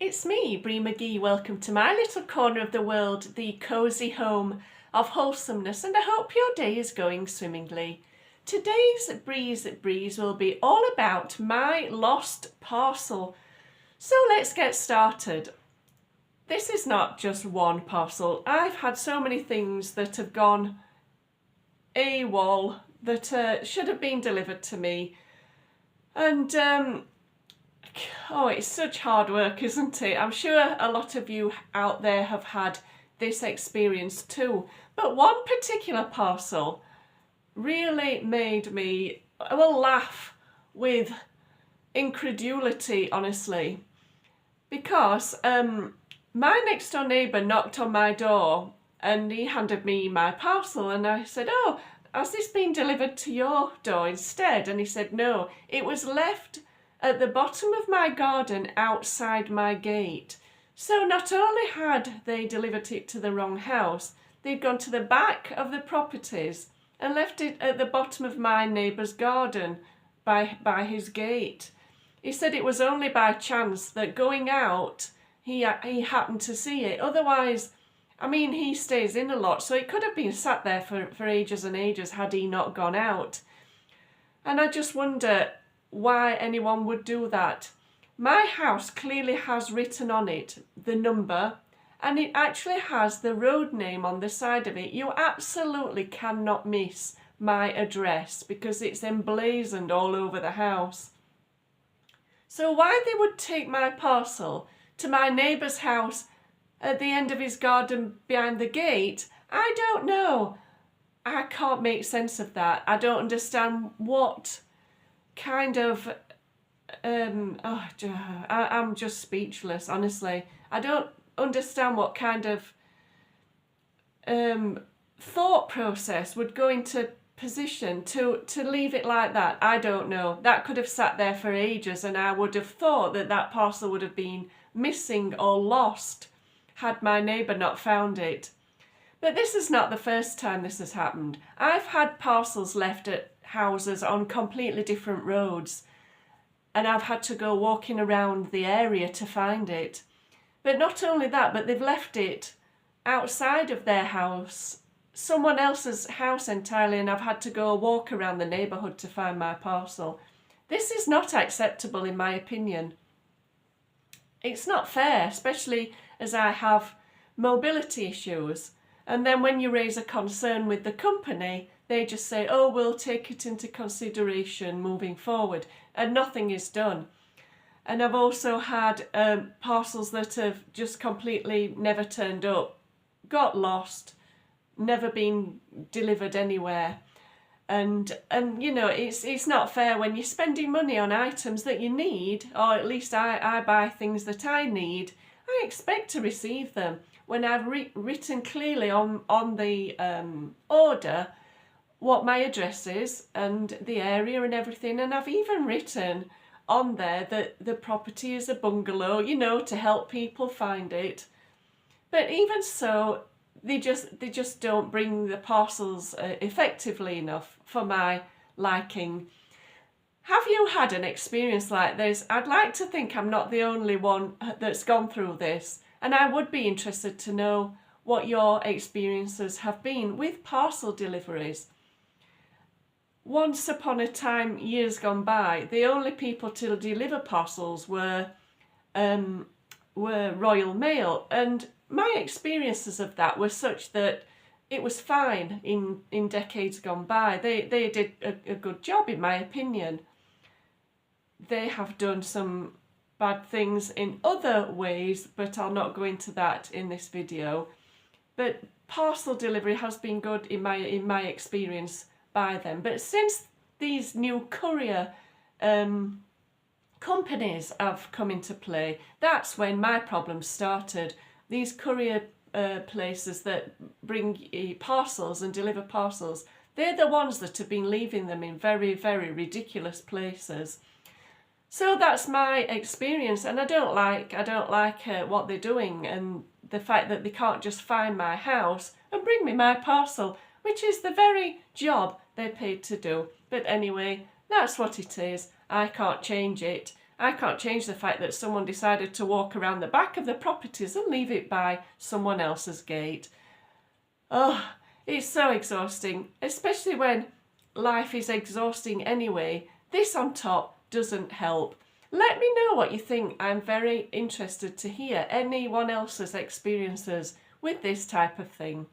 It's me, Bree McGee. Welcome to my little corner of the world, the cosy home of wholesomeness, and I hope your day is going swimmingly. Today's Breeze will be all about my lost parcel. So let's get started. This is not just one parcel. I've had so many things that have gone AWOL that should have been delivered to me. And it's such hard work, isn't it? I'm sure a lot of you out there have had this experience too. But one particular parcel really made me, laugh with incredulity, honestly. Because my next door neighbour knocked on my door and he handed me my parcel and I said, "Oh, has this been delivered to your door instead?" And he said, "No, it was left at the bottom of my garden outside my gate." So not only had they delivered it to the wrong house, they'd gone to the back of the properties and left it at the bottom of my neighbour's garden by his gate. He said it was only by chance that going out he happened to see it. Otherwise, he stays in a lot, so it could have been sat there for ages and ages had he not gone out. And I just wonder why anyone would do that. My house clearly has written on it the number, and it actually has the road name on the side of it. You absolutely cannot miss my address because it's emblazoned all over the house. So why they would take my parcel to my neighbour's house at the end of his garden behind the gate, I don't know. I can't make sense of that. I don't understand what kind of I'm just speechless, honestly. I don't understand what kind of thought process would go into position to leave it like that. I don't know. That could have sat there for ages and I would have thought that parcel would have been missing or lost had my neighbour not found it. But this is not the first time this has happened. I've had parcels left at houses on completely different roads and I've had to go walking around the area to find it. But not only that, but they've left it outside of their house, someone else's house entirely, and I've had to go walk around the neighbourhood to find my parcel. This is not acceptable in my opinion. It's not fair, especially as I have mobility issues. And then when you raise a concern with the company, they just say, "Oh, we'll take it into consideration moving forward," and nothing is done. And I've also had parcels that have just completely never turned up, got lost, never been delivered anywhere. And it's not fair when you're spending money on items that you need, or at least I buy things that I need. I expect to receive them when I've written clearly on the order what my address is and the area and everything, and I've even written on there that the property is a bungalow, to help people find it. But even so, they just don't bring the parcels effectively enough for my liking. Have you had an experience like this? I'd like to think I'm not the only one that's gone through this, and I would be interested to know what your experiences have been with parcel deliveries. Once upon a time, years gone by, the only people to deliver parcels were Royal Mail, and my experiences of that were such that it was fine in decades gone by. They did a good job, in my opinion. They have done some bad things in other ways, but I'll not go into that in this video. But parcel delivery has been good in my experience by them. But since these new courier companies have come into play, that's when my problems started. These courier places that bring parcels and deliver parcels, they're the ones that have been leaving them in very, very ridiculous places. So that's my experience, and I don't like what they're doing, and the fact that they can't just find my house and bring me my parcel, which is the very job they're paid to do. But anyway, that's what it is. I can't change it. I can't change the fact that someone decided to walk around the back of the properties and leave it by someone else's gate. Oh, it's so exhausting, especially when life is exhausting anyway. This on top doesn't help. Let me know what you think. I'm very interested to hear anyone else's experiences with this type of thing.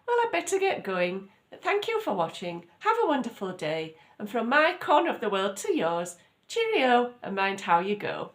Well, I better get going. Thank you for watching. Have a wonderful day. And from my corner of the world to yours, cheerio and mind how you go.